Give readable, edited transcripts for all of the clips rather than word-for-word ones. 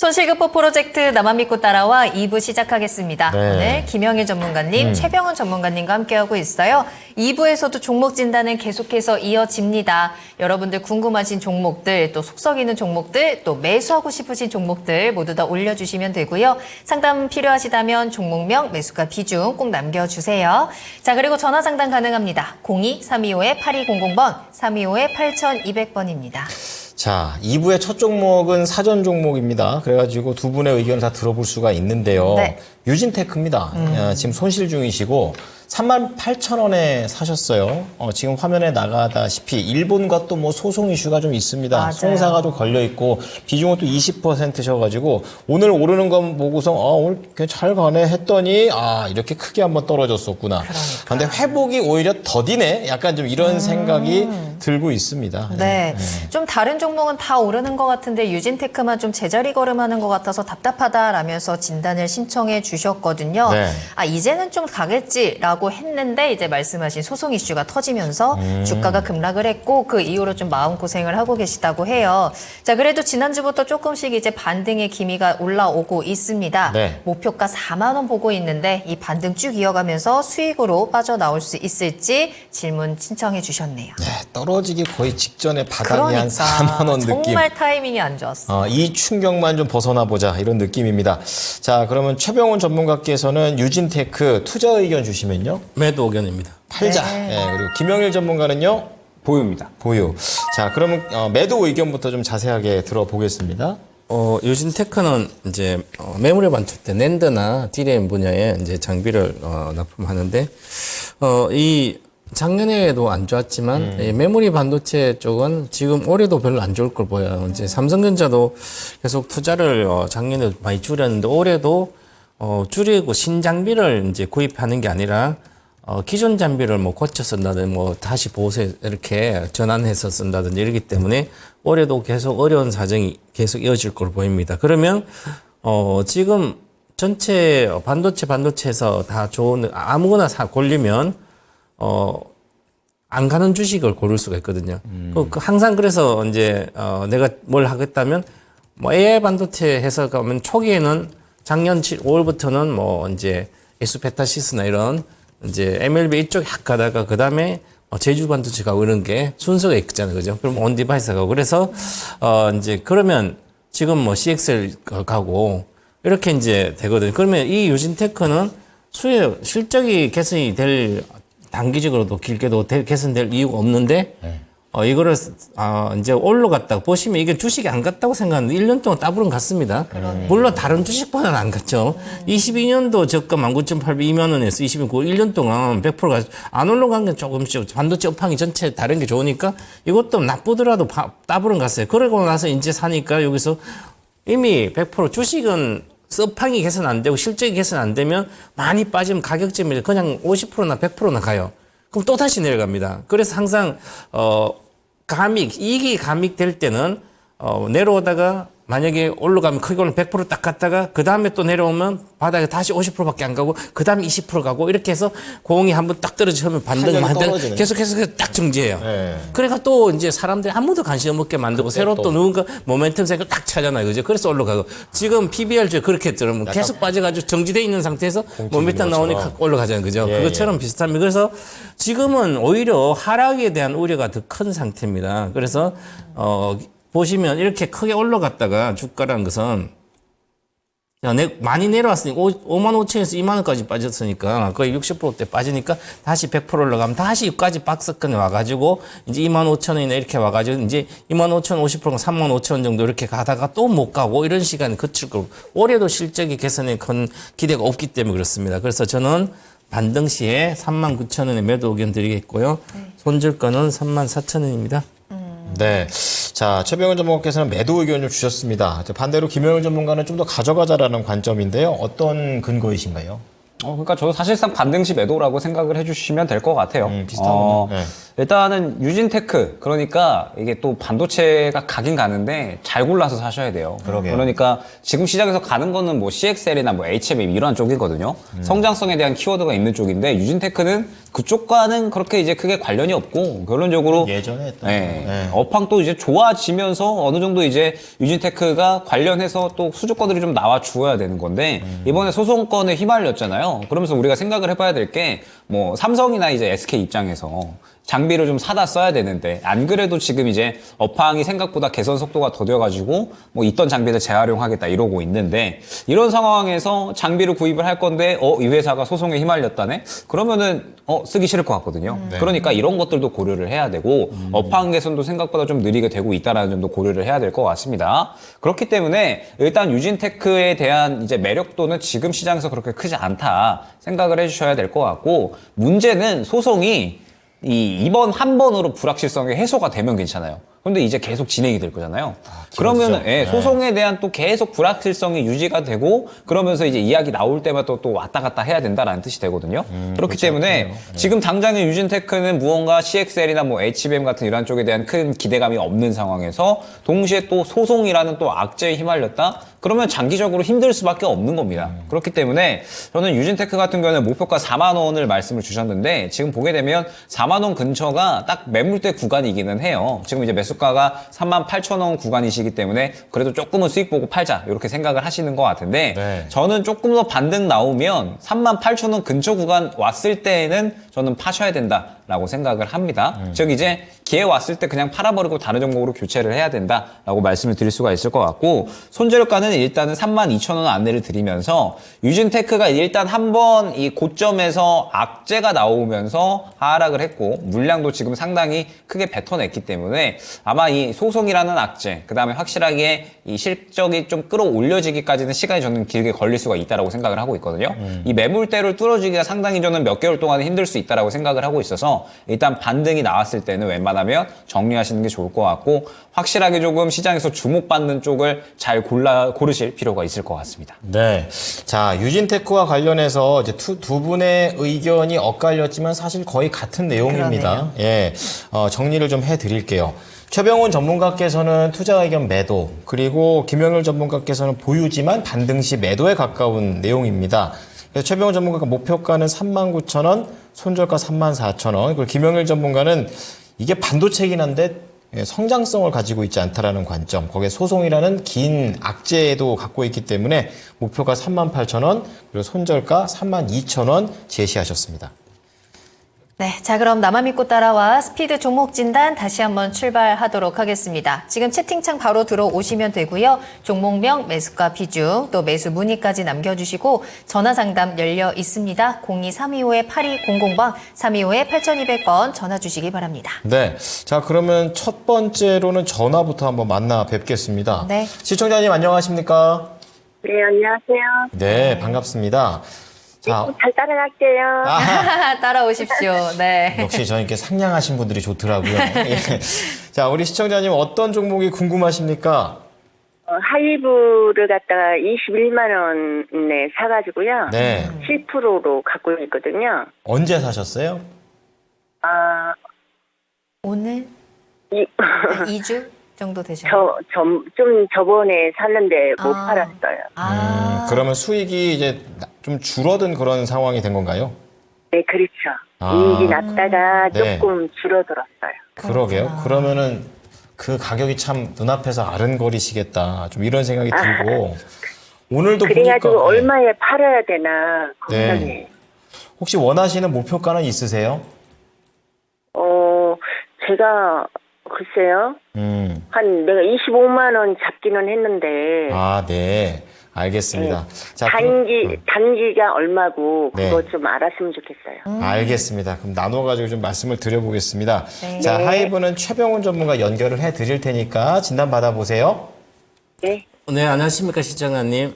손실급보 프로젝트 나만 믿고 따라와 2부 시작하겠습니다. 네. 오늘 김영일 전문가님, 최병훈 전문가님과 함께하고 있어요. 2부에서도 종목 진단은 계속해서 이어집니다. 여러분들 궁금하신 종목들, 또 속썩이는 종목들, 또 매수하고 싶으신 종목들 모두 다 올려주시면 되고요. 상담 필요하시다면 종목명, 매수가 비중 꼭 남겨주세요. 자, 그리고 전화 상담 가능합니다. 02-325-8200번, 325-8200번입니다. 자, 2부의 첫 종목은 사전 종목입니다. 그래가지고 두 분의 의견을 다 들어볼 수가 있는데요. 네. 유진테크입니다. 지금 손실 중이시고 38,000원에 사셨어요. 지금 화면에 나가다시피 일본과 또 뭐 소송 이슈가 좀 있습니다. 맞아요. 송사가 좀 걸려 있고 비중은 또 20%셔가지고 오늘 오르는 거 보고서 오늘 그냥 잘 가네 했더니 이렇게 크게 한번 떨어졌었구나. 그런데 회복이 오히려 더디네. 약간 좀 이런 생각이 들고 있습니다. 네. 좀 다른 종목은 다 오르는 것 같은데 유진테크만 좀 제자리 걸음하는 것 같아서 답답하다라면서 진단을 신청해 주셨거든요. 네. 이제는 좀 가겠지라고 했는데 이제 말씀하신 소송 이슈가 터지면서 주가가 급락을 했고 그 이후로 좀 마음고생을 하고 계시다고 해요. 자, 그래도 지난주부터 조금씩 이제 반등의 기미가 올라오고 있습니다. 네. 목표가 4만 원 보고 있는데 이 반등 쭉 이어가면서 수익으로 빠져나올 수 있을지 질문 신청해 주셨네요. 네, 떨어지기 거의 직전에 바닥이 한 4만 원 느낌. 정말 타이밍이 안 좋았어. 이 충격만 좀 벗어나 보자 이런 느낌입니다. 자, 그러면 최병훈 전문가께서는 유진테크 투자 의견 주시면요. 매도 의견입니다. 팔자. 네, 그리고 김영일 전문가는요. 보유입니다. 보유. 자, 그러면 매도 의견부터 좀 자세하게 들어보겠습니다. 유진테크는 이제 메모리 반도체 낸드나 DRAM 분야에 이제 장비를 납품하는데 이 작년에도 안 좋았지만 이 메모리 반도체 쪽은 지금 올해도 별로 안 좋을 걸 보여요. 이제 삼성전자도 계속 투자를 작년에 많이 줄였는데 올해도 줄이고 신장비를 이제 구입하는 게 아니라 기존 장비를 뭐 고쳐 쓴다든지 뭐 다시 보세 이렇게 전환해서 쓴다든지 이러기 때문에 올해도 계속 어려운 사정이 계속 이어질 걸로 보입니다. 그러면 지금 전체 반도체에서 다 좋은 아무거나 골리면 안 가는 주식을 고를 수가 있거든요. 항상 그래서 이제 내가 뭘 하겠다면 뭐 AI 반도체 해서 가면 초기에는 작년 5월부터는 뭐 이제 에스페타시스나 이런 이제 MLB 이쪽에 확 가다가 그 다음에 제주 반도체 가고 이런 게 순서가 있잖아요, 그죠? 그럼 온 디바이스 가고 그래서 이제 그러면 지금 뭐 CXL 가고 이렇게 이제 되거든요. 그러면 이 유진테크는 실적이 개선이 될 단기적으로도 길게도 개선될 이유가 없는데 이거를 이제 올라갔다가 보시면 이게 주식이 안 갔다고 생각하는데 1년 동안 따블은 갔습니다. 물론 다른 주식보다는 안 갔죠. 22년도 저가 19,802만 원에서 22년 1년 동안 100%가 안 올라간 게 조금씩 반도체 업황이 전체 다른 게 좋으니까 이것도 나쁘더라도 따블은 갔어요. 그러고 나서 이제 사니까 여기서 이미 100% 주식은 업황이 개선 안 되고 실적이 개선 안 되면 많이 빠지면 가격점이 그냥 50%나 100%나 가요. 그럼 또 다시 내려갑니다. 그래서 항상 이익이 감익될 때는 내려오다가 만약에 올라가면 크게 올라면 100% 딱 갔다가 그 다음에 또 내려오면 바닥에 다시 50%밖에 안 가고 그 다음에 20% 가고 이렇게 해서 공이 한번 딱 떨어지면 반등 계속해서 딱 정지해요. 네. 그러니까 또 이제 사람들이 아무도 관심 없게 만들고 새로 또 누군가 모멘텀 생각 딱 찾아놔요. 그죠? 그래서 올라가고 지금 PBR주에 그렇게 들으면 계속 빠져가지고 정지돼 있는 상태에서 모멘텀 나오니까 올라가잖아요. 그죠? 그것처럼 비슷합니다. 그래서 지금은 오히려 하락에 대한 우려가 더 큰 상태입니다. 그래서 보시면 이렇게 크게 올라갔다가 주가라는 것은 많이 내려왔으니까 5만 5천에서 2만 원까지 빠졌으니까 거의 60%대 빠지니까 다시 100% 올라가면 다시 여기까지 박스권에 와가지고 이제 2만 5천 원이나 이렇게 와가지고 이제 2만 5천 50%가 3만 5천 원 정도 이렇게 가다가 또 못 가고 이런 시간이 거칠 거고 올해도 실적이 개선에 큰 기대가 없기 때문에 그렇습니다. 그래서 저는 반등 시에 3만 9천 원에 매도 의견 드리겠고요. 손절가는 3만 4천 원입니다. 네. 자, 최병훈 전문가께서는 매도 의견을 주셨습니다. 반대로 김영일 전문가는 좀 더 가져가자라는 관점인데요. 어떤 근거이신가요? 그러니까 저도 사실상 반등시 매도라고 생각을 해주시면 될 것 같아요. 비슷하군요. 네. 일단은 유진테크, 그러니까 이게 또 반도체가 가긴 가는데 잘 골라서 사셔야 돼요. 그러게요. 그러니까 지금 시장에서 가는 거는 뭐 CXL이나 뭐 HMM 이런 쪽이거든요. 성장성에 대한 키워드가 있는 쪽인데 유진테크는 그쪽과는 그렇게 이제 크게 관련이 없고 결론적으로 예전에 했던 네. 거. 네. 업황도 이제 좋아지면서 어느 정도 이제 유진테크가 관련해서 또 수주권들이 좀 나와 주어야 되는 건데 이번에 소송권에 휘말렸잖아요. 그러면서 우리가 생각을 해봐야 될 게 뭐 삼성이나 이제 SK 입장에서 장비를 좀 사다 써야 되는데 안 그래도 지금 이제 업황이 생각보다 개선 속도가 더뎌가지고 뭐 있던 장비를 재활용하겠다 이러고 있는데 이런 상황에서 장비를 구입을 할 건데 이 회사가 소송에 휘말렸다네? 그러면은 쓰기 싫을 것 같거든요. 그러니까 이런 것들도 고려를 해야 되고 업황 개선도 생각보다 좀 느리게 되고 있다라는 점도 고려를 해야 될 것 같습니다. 그렇기 때문에 일단 유진테크에 대한 이제 매력도는 지금 시장에서 그렇게 크지 않다 생각을 해주셔야 될 것 같고 문제는 소송이 이번 한 번으로 불확실성이 해소가 되면 괜찮아요. 그런데 이제 계속 진행이 될 거잖아요. 그러면 예, 소송에 대한 또 계속 불확실성이 유지가 되고 그러면서 이제 이야기 나올 때마다 또 왔다 갔다 해야 된다라는 뜻이 되거든요. 그렇기 때문에 지금 당장의 유진테크는 무언가 CXL이나 뭐 HBM 같은 이런 쪽에 대한 큰 기대감이 없는 상황에서 동시에 또 소송이라는 또 악재에 휘말렸다? 그러면 장기적으로 힘들 수밖에 없는 겁니다. 그렇기 때문에 저는 유진테크 같은 경우는 목표가 4만 원을 말씀을 주셨는데 지금 보게 되면 4만 원 근처가 딱 매물대 구간이기는 해요. 지금 이제 매수가가 3만 8천 원 구간이시기 때문에 그래도 조금은 수익 보고 팔자 이렇게 생각을 하시는 것 같은데 네. 저는 조금 더 반등 나오면 3만 8천 원 근처 구간 왔을 때에는 저는 파셔야 된다라고 생각을 합니다. 즉 이제 기회 왔을 때 그냥 팔아버리고 다른 종목으로 교체를 해야 된다라고 말씀을 드릴 수가 있을 것 같고 손절가는 일단은 32,000원 안내를 드리면서 유진테크가 일단 한번 이 고점에서 악재가 나오면서 하락을 했고 물량도 지금 상당히 크게 뱉어냈기 때문에 아마 이 소송이라는 악재 그다음에 확실하게 이 실적이 좀 끌어올려지기까지는 시간이 저는 길게 걸릴 수가 있다라고 생각을 하고 있거든요. 이 매물대를 뚫어주기가 상당히 저는 몇 개월 동안은 힘들 수 있다라고 생각을 하고 있어서 일단 반등이 나왔을 때는 웬만하면 정리하시는 게 좋을 것 같고 확실하게 조금 시장에서 주목받는 쪽을 잘 고르실 필요가 있을 것 같습니다. 네. 자, 유진테크와 관련해서 이제 두 분의 의견이 엇갈렸지만 사실 거의 같은 내용입니다. 예. 정리를 좀 해드릴게요. 최병훈 전문가께서는 투자 의견 매도, 그리고 김영일 전문가께서는 보유지만 반등 시 매도에 가까운 내용입니다. 그래서 최병훈 전문가가 목표가는 39,000원, 손절가 34,000원, 그리고 김영일 전문가는 이게 반도체이긴 한데 성장성을 가지고 있지 않다라는 관점, 거기에 소송이라는 긴 악재도 갖고 있기 때문에 목표가 38,000원, 그리고 손절가 32,000원 제시하셨습니다. 네, 자 그럼 나만 믿고 따라와 스피드 종목 진단 다시 한번 출발하도록 하겠습니다. 지금 채팅창 바로 들어오시면 되고요. 종목명, 매수가 비중, 또 매수 문의까지 남겨주시고 전화 상담 열려 있습니다. 02-325-8200번, 325-8200번 전화 주시기 바랍니다. 네. 자, 그러면 첫 번째로는 전화부터 한번 만나 뵙겠습니다. 네. 시청자님 안녕하십니까? 네, 안녕하세요. 네, 반갑습니다. 자, 잘 따라갈게요. 따라오십시오. 네. 역시 저는 이렇게 상냥하신 분들이 좋더라고요. 예. 자, 우리 시청자님 어떤 종목이 궁금하십니까? 하이브를 갖다가 21만 원에 사가지고요. 네. 7%로 갖고 있거든요. 언제 사셨어요? 아, 오늘 이, 2주 정도 되셨나요? 좀 저번에 샀는데 못 아. 팔았어요. 그러면 수익이 이제 좀 줄어든 그런 상황이 된 건가요? 네, 그렇죠. 아. 이익이 났다가 네. 조금 줄어들었어요. 그러게요. 그러면은 그 가격이 참 눈앞에서 아른거리시겠다. 좀 이런 생각이 들고. 오늘도 그래가지고 보니까 얼마에 팔아야 되나 걱정이에요. 네. 혹시 원하시는 목표가는 있으세요? 제가 글쎄요. 한 내가 25만 원 잡기는 했는데 아, 네. 알겠습니다. 자, 단기가 얼마고 네. 그거 좀 알았으면 좋겠어요. 알겠습니다. 그럼 나눠가지고 좀 말씀을 드려보겠습니다. 네. 자, 하이브는 최병훈 전문가 연결을 해 드릴 테니까 진단 받아보세요. 네. 네, 안녕하십니까 시청자님.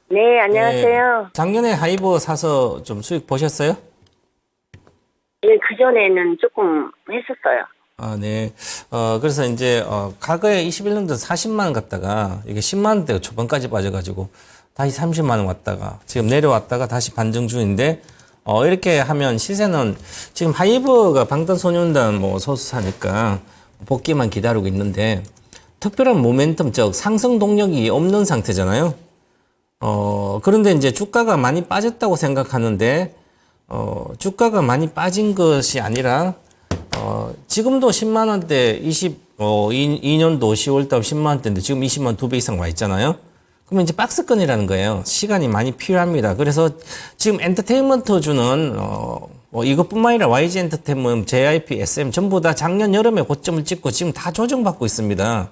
네, 안녕하세요. 네, 작년에 하이버 사서 좀 수익 보셨어요? 예, 그전에는 조금 했었어요. 아, 네. 그래서 이제, 과거에 21년도 40만 원 갔다가, 이게 10만 원대 초반까지 빠져가지고, 다시 30만 원 왔다가, 지금 내려왔다가 다시 반등 중인데, 이렇게 하면 시세는 지금 하이브가 방탄소년단 뭐 소수사니까 복귀만 기다리고 있는데 특별한 모멘텀적 상승 동력이 없는 상태잖아요. 그런데 이제 주가가 많이 빠졌다고 생각하는데 주가가 많이 빠진 것이 아니라 지금도 10만 원대 2년도 10월달 10만 원대인데 지금 20만 2배 이상 와 있잖아요. 그러면 이제 박스권이라는 거예요. 시간이 많이 필요합니다. 그래서 지금 엔터테인먼트주는 이것뿐만 아니라 YG 엔터테인먼트, JYP, SM 전부 다 작년 여름에 고점을 찍고 지금 다 조정받고 있습니다.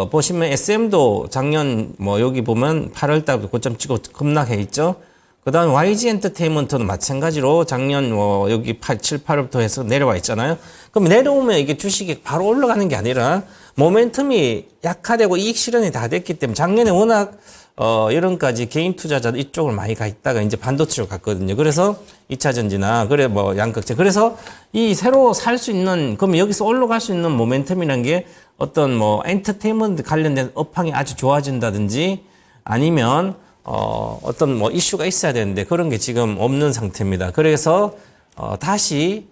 보시면 SM도 작년 여기 보면 8월달 고점 찍고 급락해 있죠. 그 다음에 YG 엔터테인먼트는 마찬가지로 작년 여기 7, 8월부터 해서 내려와 있잖아요. 그럼 내려오면 이게 주식이 바로 올라가는 게 아니라 모멘텀이 약화되고 이익 실현이 다 됐기 때문에 작년에 워낙 여름까지 개인 투자자들 이쪽을 많이 가 있다가 이제 반도체로 갔거든요. 그래서 2차 전지나 양극재. 그래서 이 새로 살 수 있는 그럼 여기서 올라갈 수 있는 모멘텀이라는 게 어떤 엔터테인먼트 관련된 업황이 아주 좋아진다든지 아니면 어떤 이슈가 있어야 되는데 그런 게 지금 없는 상태입니다. 그래서 다시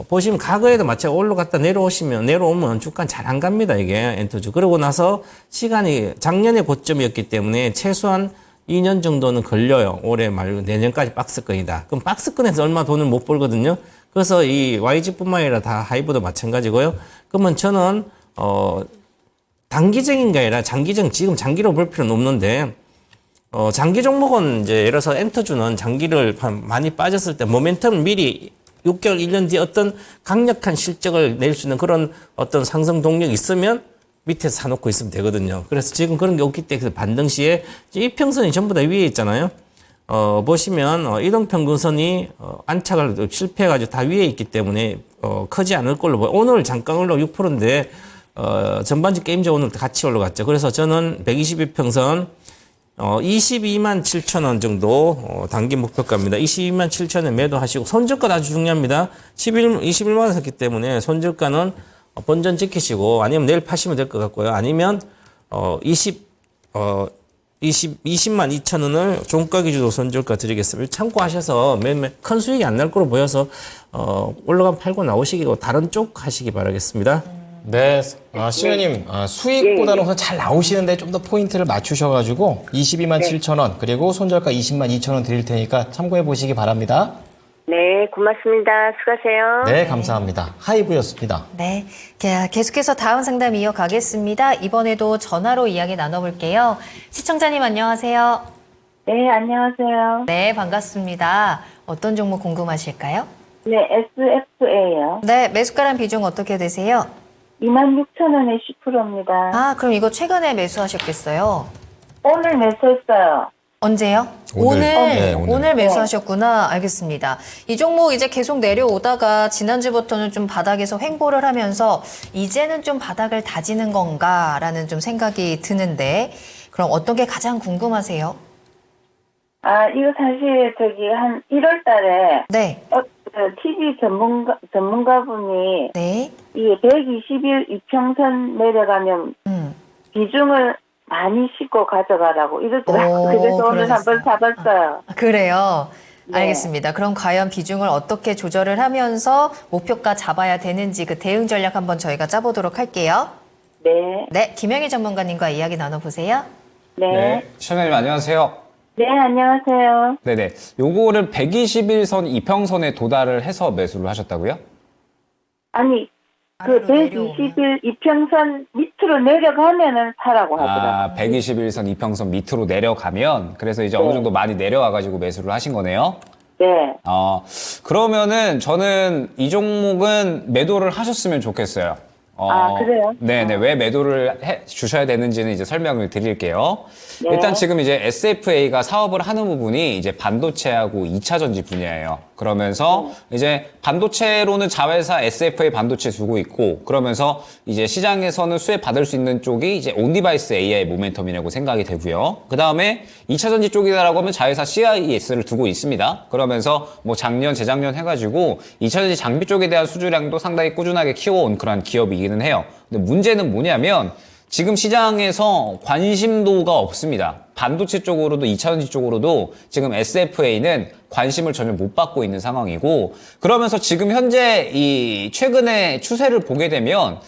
보시면 과거에도 마찬가지로 올라갔다 내려오면 주가는 잘 안 갑니다. 이게 엔터주. 그러고 나서 시간이 작년에 고점이었기 때문에 최소한 2년 정도는 걸려요. 올해 말고 내년까지 박스권이다. 그럼 박스권에서 얼마 돈을 못 벌거든요. 그래서 이 YG뿐만 아니라 다 하이브도 마찬가지고요. 그러면 저는 단기적인 게 아니라 지금 장기로 볼 필요는 없는데 장기 종목은 이제 예를 들어서 엔터주는 장기를 많이 빠졌을 때 모멘텀 미리 6개월, 1년 뒤에 어떤 강력한 실적을 낼 수 있는 그런 어떤 상승 동력이 있으면 밑에서 사놓고 있으면 되거든요. 그래서 지금 그런 게 없기 때문에 반등 시에 이평선이 전부 다 위에 있잖아요. 보시면 이동평균선이 안착을 실패해가지고 다 위에 있기 때문에 크지 않을 걸로 보여요. 오늘 잠깐 올라 6%인데 전반적 게임즈 오늘 같이 올라갔죠. 그래서 저는 121평선 22만 7천 원 정도 단기 목표가입니다. 22만 7천 원 매도하시고 손절가 아주 중요합니다. 21만 원 샀기 때문에 손절가는 본전 지키시고 아니면 내일 파시면 될 것 같고요. 아니면 20만 2천 원을 종가 기준으로 손절가 드리겠습니다. 참고하셔서 큰 수익이 안 날 거로 보여서 올라가면 팔고 나오시고 다른 쪽 하시기 바라겠습니다. 네, 시장님 수익보다는 우선 잘 나오시는데 좀 더 포인트를 맞추셔가지고 22만 7천 원 그리고 손절가 20만 2천 원 드릴 테니까 참고해 보시기 바랍니다. 네, 고맙습니다. 수고하세요. 네, 감사합니다. 하이브였습니다. 네, 계속해서 다음 상담 이어가겠습니다. 이번에도 전화로 이야기 나눠볼게요. 시청자님 안녕하세요. 네, 안녕하세요. 네, 반갑습니다. 어떤 종목 궁금하실까요? 네, SFA요. 네, 매수가랑 비중 어떻게 되세요? 26,000원에 10%입니다. 아, 그럼 이거 최근에 매수하셨겠어요? 오늘 매수했어요. 언제요? 오늘. 네, 오늘 매수하셨구나. 알겠습니다. 이 종목 이제 계속 내려오다가 지난주부터는 좀 바닥에서 횡보를 하면서 이제는 좀 바닥을 다지는 건가라는 좀 생각이 드는데 그럼 어떤 게 가장 궁금하세요? 이거 사실 한 1월 달에 네. TV 전문가분이 네. 이게 120일 이평선 내려가면 비중을 많이 싣고 가져가라고 이러더라고요. 그래서 오늘 그러셨어요. 한번 잡았어요. 그래요. 네. 알겠습니다. 그럼 과연 비중을 어떻게 조절을 하면서 목표가 잡아야 되는지 그 대응 전략 한번 저희가 짜보도록 할게요. 네. 네, 김영희 전문가님과 이야기 나눠보세요. 네. 시청자님 안녕하세요. 네, 안녕하세요. 네네. 요거를 121선 이평선에 도달을 해서 매수를 하셨다고요? 아니, 아래로 120일 이평선 밑으로 내려가면은 사라고 하더라고요. 121선 이평선 밑으로 내려가면 그래서 이제 어느 정도 많이 내려와가지고 매수를 하신 거네요. 네. 그러면은 저는 이 종목은 매도를 하셨으면 좋겠어요. 그래요? 네네. 왜 매도를 주셔야 되는지는 이제 설명을 드릴게요. 네. 일단 지금 이제 SFA가 사업을 하는 부분이 이제 반도체하고 2차 전지 분야예요. 그러면서 이제 반도체로는 자회사 SFA 반도체 두고 있고 그러면서 이제 시장에서는 수혜 받을 수 있는 쪽이 이제 온디바이스 AI 모멘텀이라고 생각이 되고요. 그 다음에 2차 전지 쪽이다라고 하면 자회사 CIS를 두고 있습니다. 그러면서 뭐 작년, 재작년 해가지고 2차 전지 장비 쪽에 대한 수주량도 상당히 꾸준하게 키워온 그런 기업이기는 해요. 근데 문제는 뭐냐면 지금 시장에서 관심도가 없습니다. 반도체 쪽으로도 2차전지 쪽으로도 지금 SFA는 관심을 전혀 못 받고 있는 상황이고, 그러면서 지금 현재 이 최근에 추세를 보게 되면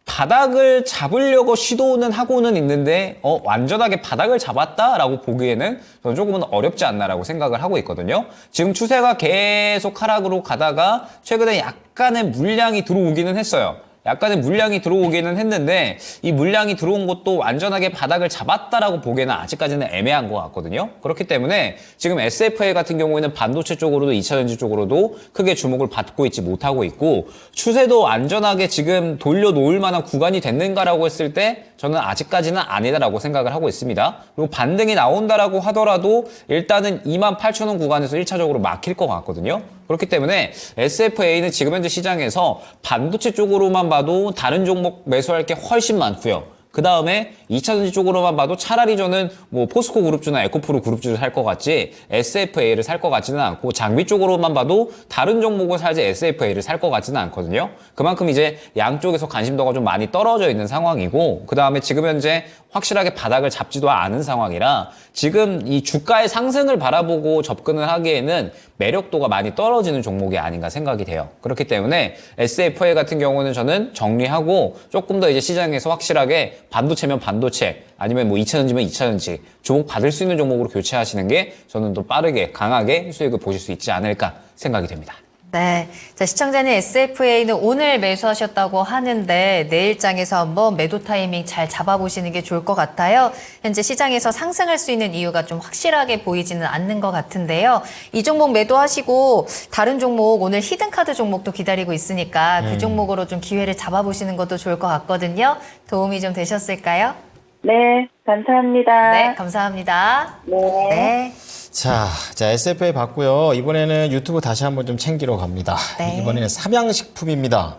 바닥을 잡으려고 시도는 하고는 있는데 완전하게 바닥을 잡았다라고 보기에는 저는 조금은 어렵지 않나라고 생각을 하고 있거든요. 지금 추세가 계속 하락으로 가다가 최근에 약간의 물량이 들어오기는 했어요. 약간의 물량이 들어오기는 했는데 이 물량이 들어온 것도 완전하게 바닥을 잡았다라고 보기에는 아직까지는 애매한 것 같거든요. 그렇기 때문에 지금 SFA 같은 경우에는 반도체 쪽으로도 2차전지 쪽으로도 크게 주목을 받고 있지 못하고 있고, 추세도 안전하게 지금 돌려놓을 만한 구간이 됐는가라고 했을 때 저는 아직까지는 아니다라고 생각을 하고 있습니다. 그리고 반등이 나온다라고 하더라도 일단은 28,000원 구간에서 1차적으로 막힐 것 같거든요. 그렇기 때문에 SFA는 지금 현재 시장에서 반도체 쪽으로만 봐도 다른 종목 매수할 게 훨씬 많고요. 그 다음에 2차전지 쪽으로만 봐도 차라리 저는 뭐 포스코 그룹주나 에코프로 그룹주를 살 것 같지 SFA를 살 것 같지는 않고, 장비 쪽으로만 봐도 다른 종목을 사지 SFA를 살 것 같지는 않거든요. 그만큼 이제 양쪽에서 관심도가 좀 많이 떨어져 있는 상황이고, 그 다음에 지금 현재 확실하게 바닥을 잡지도 않은 상황이라 지금 이 주가의 상승을 바라보고 접근을 하기에는 매력도가 많이 떨어지는 종목이 아닌가 생각이 돼요. 그렇기 때문에 SFA 같은 경우는 저는 정리하고 조금 더 이제 시장에서 확실하게 반도체면 반도체, 아니면 뭐 2차전지면 2차전지 주목 받을 수 있는 종목으로 교체하시는 게 저는 또 빠르게 강하게 수익을 보실 수 있지 않을까 생각이 됩니다. 네. 자, 시청자는 SFA는 오늘 매수하셨다고 하는데 내일장에서 한번 매도 타이밍 잘 잡아보시는 게 좋을 것 같아요. 현재 시장에서 상승할 수 있는 이유가 좀 확실하게 보이지는 않는 것 같은데요. 이 종목 매도하시고 다른 종목, 오늘 히든카드 종목도 기다리고 있으니까 그 종목으로 좀 기회를 잡아보시는 것도 좋을 것 같거든요. 도움이 좀 되셨을까요? 네, 감사합니다. 네, 감사합니다. 네. 네. 자, SFA 봤고요. 이번에는 유튜브 다시 한번 좀 챙기러 갑니다. 네. 이번에는 삼양식품입니다.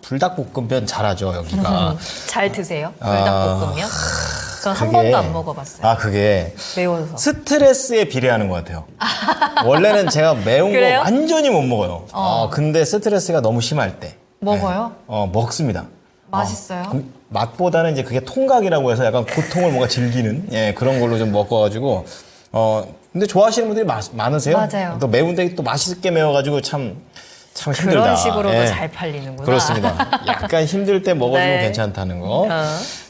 불닭볶음면 잘하죠, 여기가. 잘 드세요? 불닭볶음면? 전 한 그게- 번도 안 먹어봤어요. 그게 매워서. 스트레스에 비례하는 것 같아요. 원래는 제가 매운 거 그래요? 완전히 못 먹어요. 근데 스트레스가 너무 심할 때. 먹어요? 네. 먹습니다. 맛있어요? 그럼 맛보다는 이제 그게 통각이라고 해서 약간 고통을 뭔가 즐기는 그런 걸로 좀 먹어가지고 근데 좋아하시는 분들이 많으세요. 맞아요. 또 매운데 또 맛있게 매워가지고 참 힘들다. 그런 식으로도 예. 잘 팔리는구나. 그렇습니다. 약간 힘들 때 먹어주면 네. 괜찮다는 거.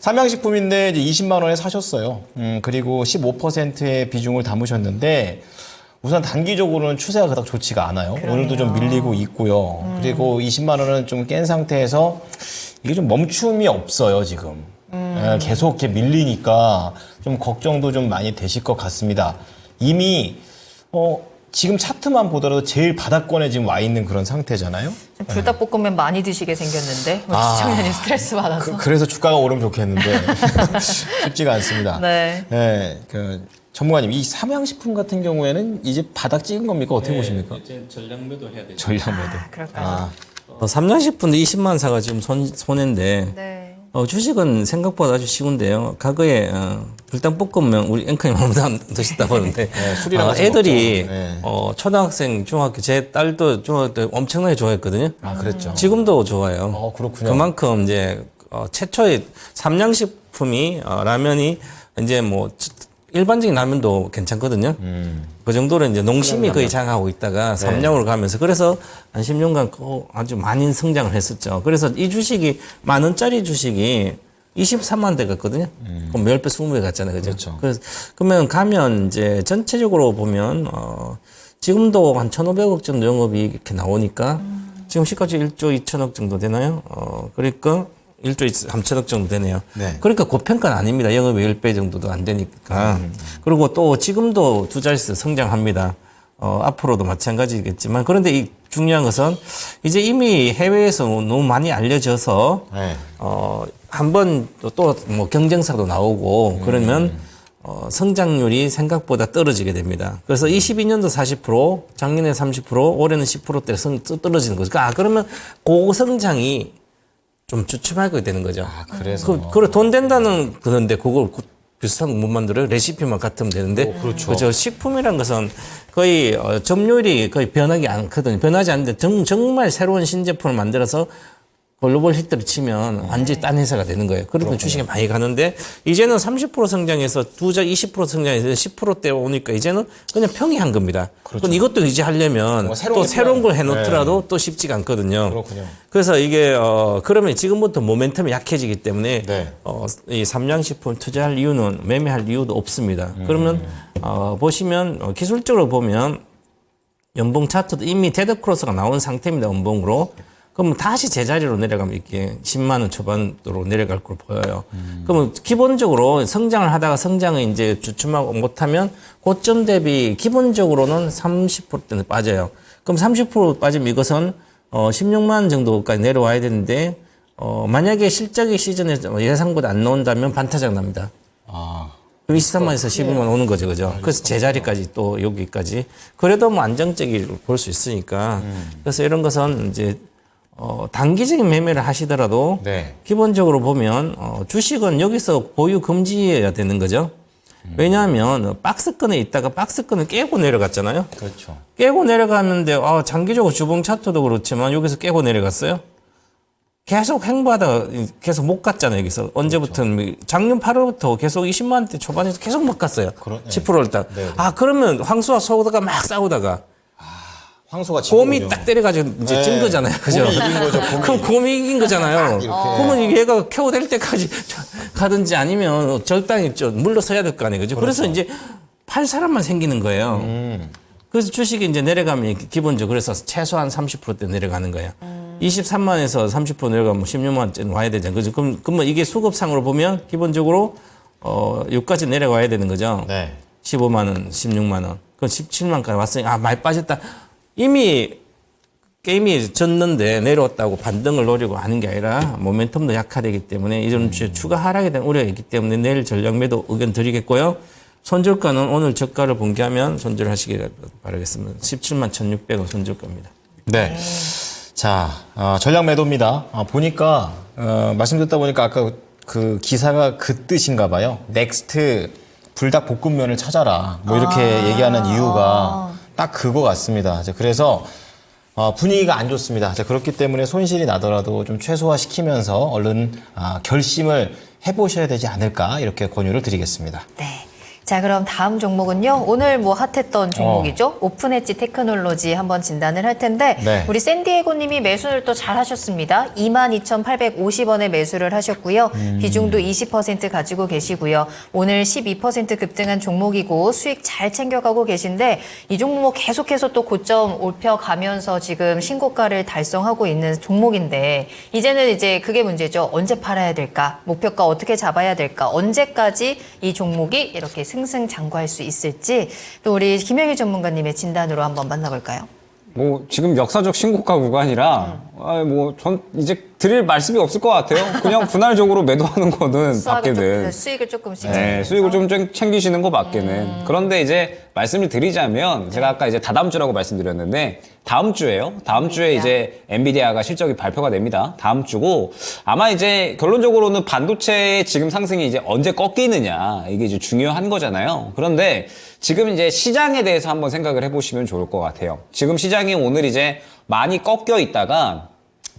삼양식품인데 이제 20만 원에 사셨어요. 그리고 15%의 비중을 담으셨는데 우선 단기적으로는 추세가 그닥 좋지가 않아요. 그러네요. 오늘도 좀 밀리고 있고요. 그리고 20만 원은 좀 깬 상태에서 이게 좀 멈춤이 없어요, 지금. 계속 이렇게 밀리니까 좀 걱정도 좀 많이 되실 것 같습니다. 이미 지금 차트만 보더라도 제일 바닥권에 지금 와 있는 그런 상태잖아요. 불닭볶음면 많이 드시게 생겼는데 우리 시청자님 스트레스 받아서. 그래서 주가가 오르면 좋겠는데 쉽지가 않습니다. 네. 전문가님, 이 삼양식품 같은 경우에는 이제 바닥 찍은 겁니까? 어떻게 보십니까? 이제 전량 매도 해야 되죠. 전략 매도. 그럴까요? 삼양식품도 20만 원 사가 지금 손해인데 네. 주식은 생각보다 아주 쉬운데요. 과거에 불닭볶음면 우리 앵커님 아무도 안 드셨다 보는데 술이랑 같이 애들이 먹죠. 네. 초등학생, 중학교 제 딸도 중학교 때 엄청나게 좋아했거든요. 그랬죠. 지금도 좋아요. 그렇군요. 그만큼 이제 최초의 삼양식품이 라면이 이제 뭐 일반적인 라면도 괜찮거든요. 그 정도로 이제 농심이 거의 장하고 있다가 삼양으로 가면서 그래서 한 10년간 아주 많이 성장을 했었죠. 그래서 이 주식이 10,000원짜리 주식이 23만 대 갔거든요. 그럼 10배, 20배 갔잖아요. 그죠? 그래서 그러면 가면 이제 전체적으로 보면 지금도 한 1,500억 정도 영업이 이렇게 나오니까 지금 시가치 1조 2천억 정도 되나요? 그러니까 1조 3천억 정도 되네요. 네. 그러니까 고평가는 아닙니다. 영업의 10배 정도도 안 되니까. 그리고 또 지금도 두 자릿수 성장합니다. 앞으로도 마찬가지겠지만 그런데 이 중요한 것은 이제 이미 해외에서 너무 많이 알려져서 네. 한번 또 뭐 경쟁사도 나오고 그러면 성장률이 생각보다 떨어지게 됩니다. 그래서 22년도 40%, 작년에 30%, 올해는 10%대 떨어지는 거죠. 그러면 고성장이 좀 주춤하게 되는 거죠. 그래서. 그래 돈 된다는 그런데 그걸 비슷한 거 못 만들어요. 레시피만 같으면 되는데. 그렇죠. 식품이란 것은 거의 점유율이 거의 변하지 않거든요. 변하지 않는데 정말 새로운 신제품을 만들어서 글로벌 히트를 치면 완전히 딴 회사가 되는 거예요. 그러면 주식이 많이 가는데 이제는 30% 성장해서 두자 20% 성장해서 10%대 오니까 이제는 그냥 평이한 겁니다. 그럼 이것도 이제 하려면 뭐 새로운 또 게 새로운 걸 필요하네. 해놓더라도 또 쉽지가 않거든요. 그렇군요. 그래서 이게 그러면 지금부터 모멘텀이 약해지기 때문에 네. 이 삼양식품 투자할 이유는 매매할 이유도 없습니다. 그러면 보시면 기술적으로 보면 연봉 차트도 이미 데드 크로스가 나온 상태입니다. 연봉으로. 그러면 다시 제자리로 내려가면 이렇게 10만 원 초반으로 내려갈 걸 보여요. 그러면 기본적으로 성장을 하다가 성장을 이제 주춤하고 못하면 고점 대비 기본적으로는 30%대는 빠져요. 그럼 30% 빠지면 이것은 16만 원 정도까지 내려와야 되는데 만약에 실적이 시즌에 예상보다 안 나온다면 반타작 납니다. 그럼 23만에서 12만 오는 거죠, 그죠? 그래서 제자리까지 또 여기까지. 그래도 뭐 안정적으로 볼 수 있으니까. 그래서 이런 것은 이제 단기적인 매매를 하시더라도 네. 기본적으로 보면 주식은 여기서 보유 금지해야 되는 거죠. 왜냐하면 박스권에 있다가 박스권을 깨고 내려갔잖아요. 그렇죠. 깨고 내려갔는데 장기적으로 주봉 차트도 그렇지만 여기서 깨고 내려갔어요. 계속 횡보하다가 계속 못 갔잖아요. 여기서 언제부터는 작년 8월부터 계속 20만 원대 초반에서 계속 못 갔어요. 10%를 딱. 네. 그러면 황수와 소다가 막 싸우다가 황소가 곰이 딱 때려가지고 이제 네. 찐 거잖아요. 그죠? 곰이 이긴 거죠, 곰이. 그럼 곰이 이긴 거잖아요. 그러면 얘가 켜될 때까지 가든지 아니면 적당히 좀 물러서야 될 거 아니에요. 그죠? 그래서 이제 팔 사람만 생기는 거예요. 그래서 주식이 이제 내려가면 기본적으로 그래서 최소한 30%대 내려가는 거예요. 23만에서 30% 내려가면 16만 원쯤 와야 되잖아요. 그죠? 그러면 이게 수급상으로 보면 기본적으로 여기까지 내려와야 되는 거죠. 네. 15만 원, 16만 원. 그럼 17만까지 왔으니 많이 빠졌다. 이미 게임이 졌는데 내려왔다고 반등을 노리고 하는 게 아니라 모멘텀도 약화되기 때문에 이런 추가 하락에 대한 우려가 있기 때문에 내일 전략 매도 의견 드리겠고요. 손절가는 오늘 저가를 본게하면 손절하시기 바라겠습니다. 17만 1,600원 손절가입니다. 네. 자, 전략 매도입니다. 보니까, 말씀 듣다 보니까 아까 그 기사가 그 뜻인가 봐요. 넥스트 불닭 볶음면을 찾아라. 뭐 이렇게 얘기하는 이유가 딱 그거 같습니다. 그래서 분위기가 안 좋습니다. 그렇기 때문에 손실이 나더라도 좀 최소화시키면서 얼른 결심을 해보셔야 되지 않을까 이렇게 권유를 드리겠습니다. 네. 자, 그럼 다음 종목은요. 오늘 뭐 핫했던 종목이죠. 오픈엣지 테크놀로지 한번 진단을 할 텐데 네. 우리 샌디에고 님이 매수를 또 잘 하셨습니다. 22,850원에 매수를 하셨고요. 비중도 20% 가지고 계시고요. 오늘 12% 급등한 종목이고 수익 잘 챙겨가고 계신데 이 종목 계속해서 또 고점 올펴가면서 지금 신고가를 달성하고 있는 종목인데 이제는 이제 그게 문제죠. 언제 팔아야 될까? 목표가 어떻게 잡아야 될까? 언제까지 이 종목이 이렇게 승승장구할 수 있을지 또 우리 김영희 전문가님의 진단으로 한번 만나볼까요? 뭐 지금 역사적 신고가 구간이라 전 이제 드릴 말씀이 없을 것 같아요. 그냥 분할적으로 매도하는 거는 밖에는 수익을 조금씩 네, 수익을 좀 챙기시는 거 밖에는. 그런데 이제 말씀을 드리자면 제가 아까 이제 다다음 주라고 말씀드렸는데 다음 주에요. 다음 주에 이제 엔비디아가 실적이 발표가 됩니다. 다음 주고 아마 이제 결론적으로는 반도체의 지금 상승이 이제 언제 꺾이느냐 이게 이제 중요한 거잖아요. 그런데 지금 이제 시장에 대해서 한번 생각을 해보시면 좋을 것 같아요. 지금 시장이 오늘 이제 많이 꺾여 있다가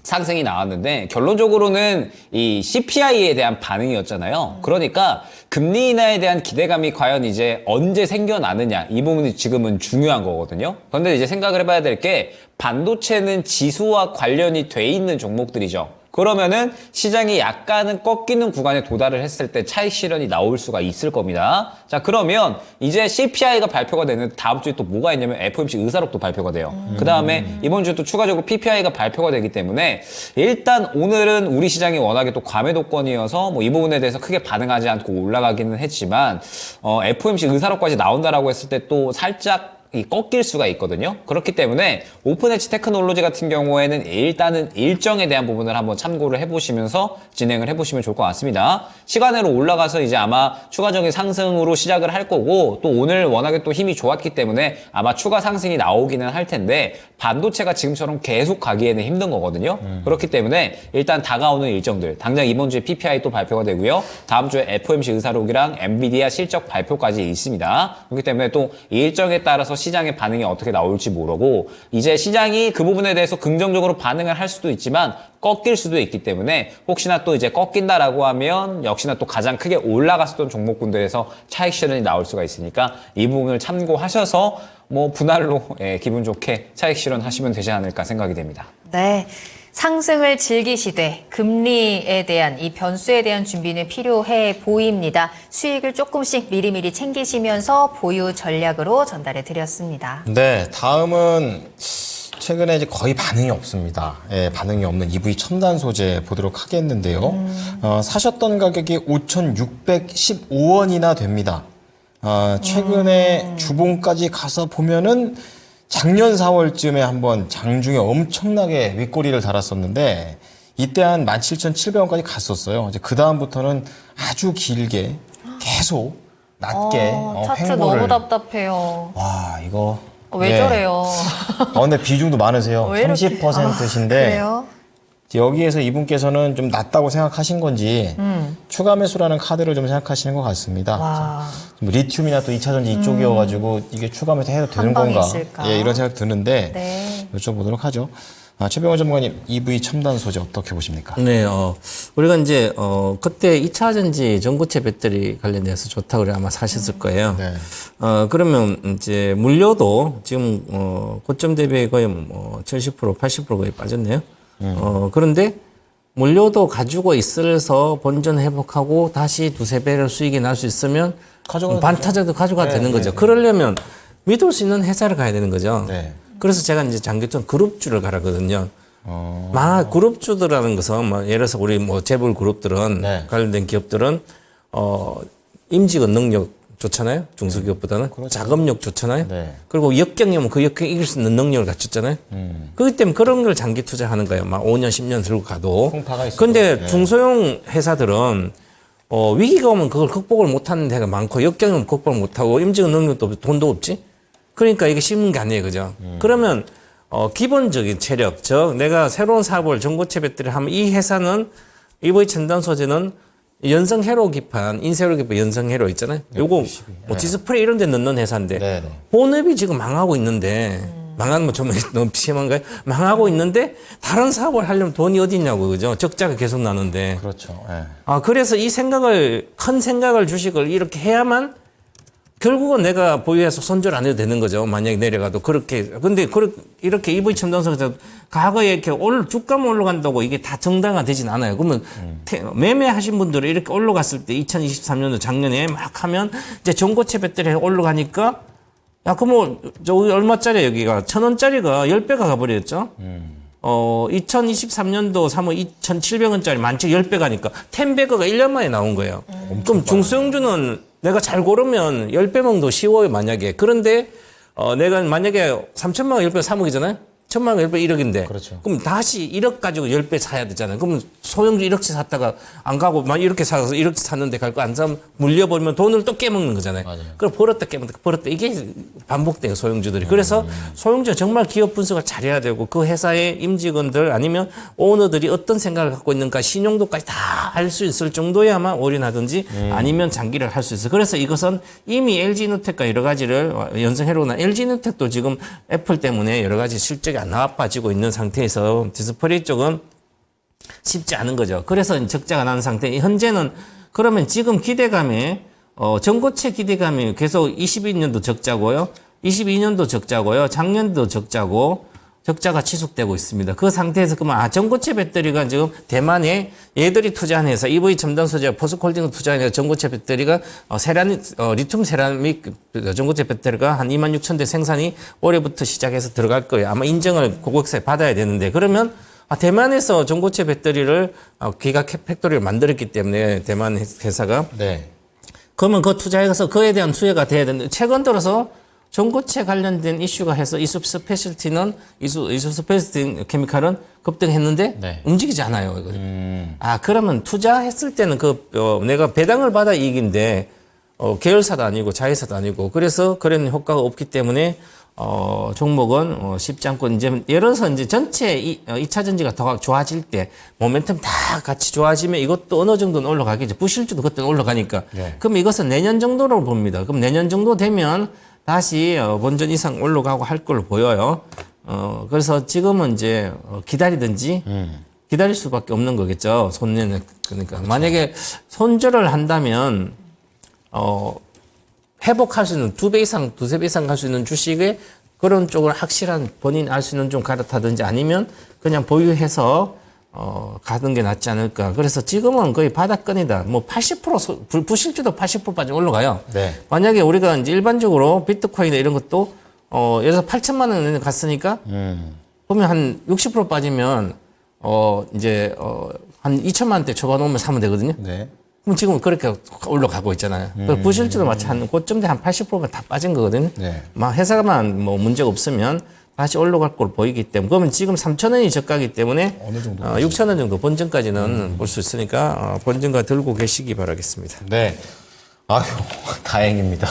상승이 나왔는데 결론적으로는 이 CPI에 대한 반응이었잖아요. 그러니까 금리 인하에 대한 기대감이 과연 이제 언제 생겨나느냐 이 부분이 지금은 중요한 거거든요. 그런데 이제 생각을 해봐야 될 게 반도체는 지수와 관련이 돼 있는 종목들이죠. 그러면은 시장이 약간은 꺾이는 구간에 도달을 했을 때 차익 실현이 나올 수가 있을 겁니다. 자, 그러면 이제 CPI가 발표가 되는 다음 주에 또 뭐가 있냐면 FOMC 의사록도 발표가 돼요. 그 다음에 이번 주에 또 추가적으로 PPI가 발표가 되기 때문에 일단 오늘은 우리 시장이 워낙에 또 과매도권이어서 뭐 이 부분에 대해서 크게 반응하지 않고 올라가기는 했지만 FOMC 의사록까지 나온다라고 했을 때 또 살짝 꺾일 수가 있거든요. 그렇기 때문에 오픈엣지 테크놀로지 같은 경우에는 일단은 일정에 대한 부분을 한번 참고를 해보시면서 진행을 해보시면 좋을 것 같습니다. 시간으로 올라가서 이제 아마 추가적인 상승으로 시작을 할 거고 또 오늘 워낙에 또 힘이 좋았기 때문에 아마 추가 상승이 나오기는 할 텐데 반도체가 지금처럼 계속 가기에는 힘든 거거든요. 그렇기 때문에 일단 다가오는 일정들 당장 이번 주에 PPI 또 발표가 되고요. 다음 주에 FOMC 의사록이랑 엔비디아 실적 발표까지 있습니다. 그렇기 때문에 또 이 일정에 따라서 시장의 반응이 어떻게 나올지 모르고 이제 시장이 그 부분에 대해서 긍정적으로 반응을 할 수도 있지만 꺾일 수도 있기 때문에 혹시나 또 이제 꺾인다라고 하면 역시나 또 가장 크게 올라갔었던 종목군들에서 차익 실현이 나올 수가 있으니까 이 부분을 참고하셔서 뭐 분할로 기분 좋게 차익 실현하시면 되지 않을까 생각이 됩니다. 네. 상승을 즐기시되 금리에 대한 이 변수에 대한 준비는 필요해 보입니다. 수익을 조금씩 미리미리 챙기시면서 보유 전략으로 전달해 드렸습니다. 네, 다음은 최근에 이제 거의 반응이 없습니다. 예, 반응이 없는 EV 첨단 소재 보도록 하겠는데요. 사셨던 가격이 5,615원이나 됩니다. 최근에 주봉까지 가서 보면은 작년 4월쯤에 한번 장중에 엄청나게 윗꼬리를 달았었는데 이때 한 17,700원까지 갔었어요. 이제 그 다음부터는 아주 길게 계속 낮게 차트 횡보를. 너무 답답해요. 와, 이거 왜 저래요? 근데 비중도 많으세요. 왜 이렇게- 30%신데 그래요? 여기에서 이분께서는 좀 낮다고 생각하신 건지 추가 매수라는 카드를 좀 생각하시는 것 같습니다. 와. 뭐 리튬이나 또 2차전지 이쪽이어가지고 이게 추가 매수 해도 되는 한 방에 건가? 있을까? 예, 이런 생각 드는데 네. 여쭤보도록 하죠. 최병원 전문가님, EV 첨단 소재 어떻게 보십니까? 네, 우리가 이제, 그때 2차 전지 전고체 배터리 관련돼서 좋다고 그래 아마 사셨을 거예요. 네. 그러면 이제 물류도 지금, 고점 대비 거의 70%, 80% 거의 빠졌네요. 그런데 물류도 가지고 있어서 본전 회복하고 다시 두세 배를 수익이 날 수 있으면 가져가도 반타자도 가져가도 네, 되는 거죠. 네. 그러려면 믿을 수 있는 회사를 가야 되는 거죠. 네. 그래서 제가 이제 장기전 그룹주를 가라거든요. 그룹주들이라는 것은 뭐 예를 들어서 우리 뭐 재벌 그룹들은 네. 관련된 기업들은 임직원 능력 좋잖아요. 중소기업보다는 자금력 좋잖아요. 네. 그리고 역경이면 그 역경 이길 수 있는 능력을 갖췄잖아요. 그렇기 때문에 그런 걸 장기 투자하는 거예요. 막 5년, 10년 들고 가도. 풍파가 있어도. 근데 네. 중소형 회사들은 위기가 오면 그걸 극복을 못하는 데가 많고 역경이 오면 극복을 못하고 임직원 능력도 없고 돈도 없지. 그러니까 이게 쉬운 게 아니에요. 그죠? 그러면 기본적인 체력, 즉 내가 새로운 사업을 전고체 배터리를 하면 이 회사는 EV 첨단 소재는 연성 회로 기판, 인쇄로 기판 연성 회로 있잖아요. 요거 뭐 디스플레이 이런 데 넣는 회사인데 네, 네. 본업이 지금 망하고 있는데 망하는 뭐 좀 너무 심한가요? 망하고 있는데 다른 사업을 하려면 돈이 어디 있냐고 그죠? 적자가 계속 나는데. 그렇죠. 예. 그래서 이 생각을 큰 생각을 주식을 이렇게 해야만 결국은 내가 보유해서 손절 안 해도 되는 거죠. 만약에 내려가도 그렇게. 근데 이렇게 EV 첨단소에서 과거에 이렇게 주가만 올라간다고 이게 다 정당화되진 않아요. 그러면 매매하신 분들은 이렇게 올라갔을 때 2023년도 작년에 막 하면 이제 전고체 배터리 올라가니까 야, 그럼 저기 얼마짜리 여기가 1,000원짜리가 10배가 가버렸죠. 2023년도 3월 2,700원짜리 만치 10배 가니까 10배가가 1년 만에 나온 거예요. 그럼 중소형주는 내가 잘 고르면 10배 먹도 쉬워요, 만약에. 그런데, 내가 만약에 3천만 원 10배 3억이잖아요? 1천만 원 10배 1억인데. 그렇죠. 그럼 다시 1억 가지고 10배 사야 되잖아요. 그러면 소형주 1억씩 샀다가 안 가고 막 이렇게 사서 1억씩 샀는데 갈 거 안 사면 물려버리면 돈을 또 깨먹는 거잖아요. 맞아요. 그럼 벌었다 깨먹다 벌었다 이게 반복돼요, 소형주들이. 그래서 소형주 정말 기업 분석을 잘해야 되고 그 회사의 임직원들 아니면 오너들이 어떤 생각을 갖고 있는가 신용도까지 다 알 수 있을 정도야만 올인하든지 아니면 장기를 할 수 있어요. 그래서 이것은 이미 LG누텍과 여러 가지를 연성해로나 LG누텍도 지금 애플 때문에 여러 가지 실적이 안 나빠지고 있는 상태에서 디스플레이 쪽은 쉽지 않은 거죠. 그래서 적자가 나는 상태. 현재는 그러면 지금 기대감에 전고체 기대감이 계속 21년도 적자고요. 22년도 적자고요. 작년도 적자고 적자가 지속되고 있습니다. 그 상태에서 그러면 전고체 배터리가 지금 대만에 얘들이 투자한 회사 EV 첨단 소재 포스코홀딩 투자한 회사 전고체 배터리가 리튬 세라믹 전고체 배터리가 한 26,000대 생산이 올해부터 시작해서 들어갈 거예요. 아마 인정을 고객사에 받아야 되는데 그러면 대만에서 전고체 배터리를 기가 팩토리를 만들었기 때문에 대만 회사가 네. 그러면 그 투자해서 그에 대한 수혜가 돼야 되는데 최근 들어서 전고체 관련된 이슈가 해서 이수 스페셜티 케미칼은 급등했는데 네. 움직이지 않아요. 그러면 투자했을 때는 내가 배당을 받아 이익인데 계열사도 아니고 자회사도 아니고 그래서 그런 효과가 없기 때문에 종목은 쉽지 않고 이제 예를 들어서 이제 전체 2차 전지가 더 좋아질 때 모멘텀 다 같이 좋아지면 이것도 어느 정도는 올라가겠죠. 부실주도 그때는 올라가니까. 네. 그럼 이것은 내년 정도로 봅니다. 그럼 내년 정도 되면 다시 본전 이상 올라가고 할 걸로 보여요. 그래서 지금은 이제 기다리든지 기다릴 수밖에 없는 거겠죠. 손해는 그러니까 만약에 손절을 한다면 회복할 수 있는 2배 이상, 2~3배 이상 갈 수 있는 주식에 그런 쪽을 확실한 본인 알 수 있는 좀 갈아타든지 아니면 그냥 보유해서 가는 게 낫지 않을까. 그래서 지금은 거의 바닥권이다. 뭐 80% 부실주도 80%까지 올라가요. 네. 만약에 우리가 이제 일반적으로 비트코인 이런 것도 예를 들어서 8천만 원에 갔으니까 보면 한 60% 빠지면 이제 한 2천만 원대 초반 오면 사면 되거든요. 네. 그럼 지금 그렇게 올라가고 있잖아요. 부실주도 마치 한 고점대 한 80%면 다 빠진 거거든요. 네. 막 회사만 뭐 문제가 없으면 다시 올라갈 걸로 보이기 때문에 그러면 지금 3,000원이 저가기 때문에 어느 정도 6,000원 정도 본전까지는 볼 수 있으니까 본전가 들고 계시기 바라겠습니다. 네. 아유, 다행입니다.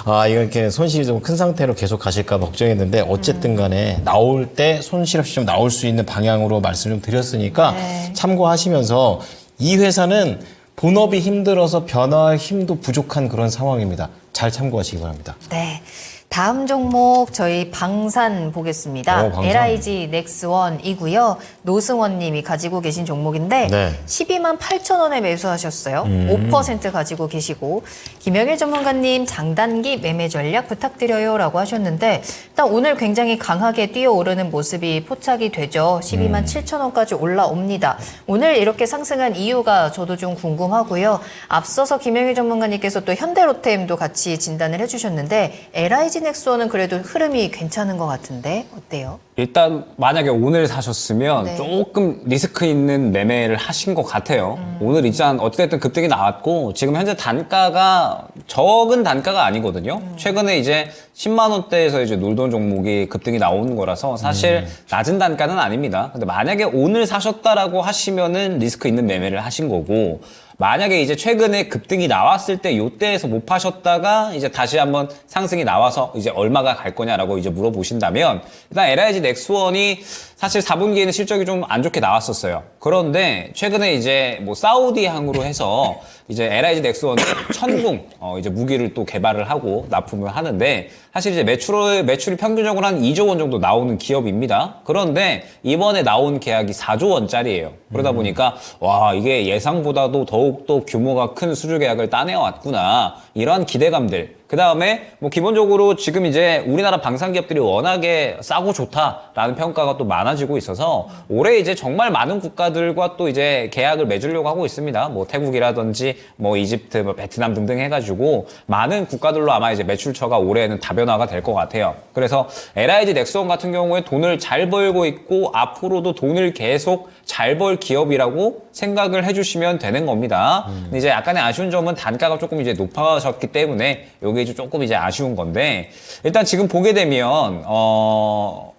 이거 이렇게 손실이 좀 큰 상태로 계속 가실까 걱정했는데 어쨌든 간에 나올 때 손실 없이 좀 나올 수 있는 방향으로 말씀 좀 드렸으니까 참고하시면서 이 회사는 본업이 힘들어서 변화할 힘도 부족한 그런 상황입니다. 잘 참고하시기 바랍니다. 네. 다음 종목 저희 방산 보겠습니다. 방산. LIG 넥스원이고요. 노승원 님이 가지고 계신 종목인데 네. 12만 8천 원에 매수하셨어요. 5% 가지고 계시고 김영일 전문가님 장단기 매매 전략 부탁드려요 라고 하셨는데 일단 오늘 굉장히 강하게 뛰어오르는 모습이 포착이 되죠. 12만 7천 원까지 올라옵니다. 오늘 이렇게 상승한 이유가 저도 좀 궁금하고요. 앞서서 김영일 전문가님께서 또 현대로템도 같이 진단을 해주셨는데 LIG 넥스원은 그래도 흐름이 괜찮은 것 같은데 어때요? 일단 만약에 오늘 사셨으면 네. 조금 리스크 있는 매매를 하신 것 같아요. 오늘 일단 어찌됐든 급등이 나왔고 지금 현재 단가가 적은 단가가 아니거든요. 최근에 이제 10만 원대에서 이제 놀던 종목이 급등이 나오는 거라서 사실 낮은 단가는 아닙니다. 근데 만약에 오늘 사셨다라고 하시면은 리스크 있는 매매를 하신 거고 만약에 이제 최근에 급등이 나왔을 때 요때에서 못 파셨다가 이제 다시 한번 상승이 나와서 이제 얼마가 갈 거냐라고 이제 물어보신다면 일단 LIG 넥스원이 사실 4분기에는 실적이 좀 안 좋게 나왔었어요. 그런데 최근에 이제 뭐 사우디항으로 해서 이제 LIG 넥스원이 천궁 이제 무기를 또 개발을 하고 납품을 하는데 사실 이제 매출이 평균적으로 한 2조 원 정도 나오는 기업입니다. 그런데 이번에 나온 계약이 4조 원짜리예요. 그러다 보니까 와 이게 예상보다도 더욱더 규모가 큰 수주 계약을 따내어 왔구나 이러한 기대감들. 그 다음에 뭐 기본적으로 지금 이제 우리나라 방산 기업들이 워낙에 싸고 좋다라는 평가가 또 많아지고 있어서 올해 이제 정말 많은 국가들과 또 이제 계약을 맺으려고 하고 있습니다. 뭐 태국이라든지 뭐 이집트, 뭐 베트남 등등 해가지고 많은 국가들로 아마 이제 매출처가 올해는 다변화가 될 것 같아요. 그래서 LIG 넥스원 같은 경우에 돈을 잘 벌고 있고 앞으로도 돈을 계속 잘 벌 기업이라고 생각을 해주시면 되는 겁니다. 근데 이제 약간의 아쉬운 점은 단가가 조금 이제 높아졌기 때문에 요게 이제 조금 이제 아쉬운 건데 일단 지금 보게 되면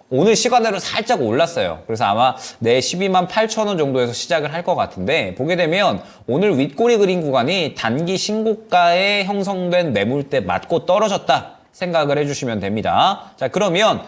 오늘 시간으로 살짝 올랐어요. 그래서 아마 내일 12만 8천 원 정도에서 시작을 할 것 같은데 보게 되면 오늘 윗꼬리 그린 구간이 단기 신고가에 형성된 매물대 맞고 떨어졌다. 생각을 해주시면 됩니다. 자, 그러면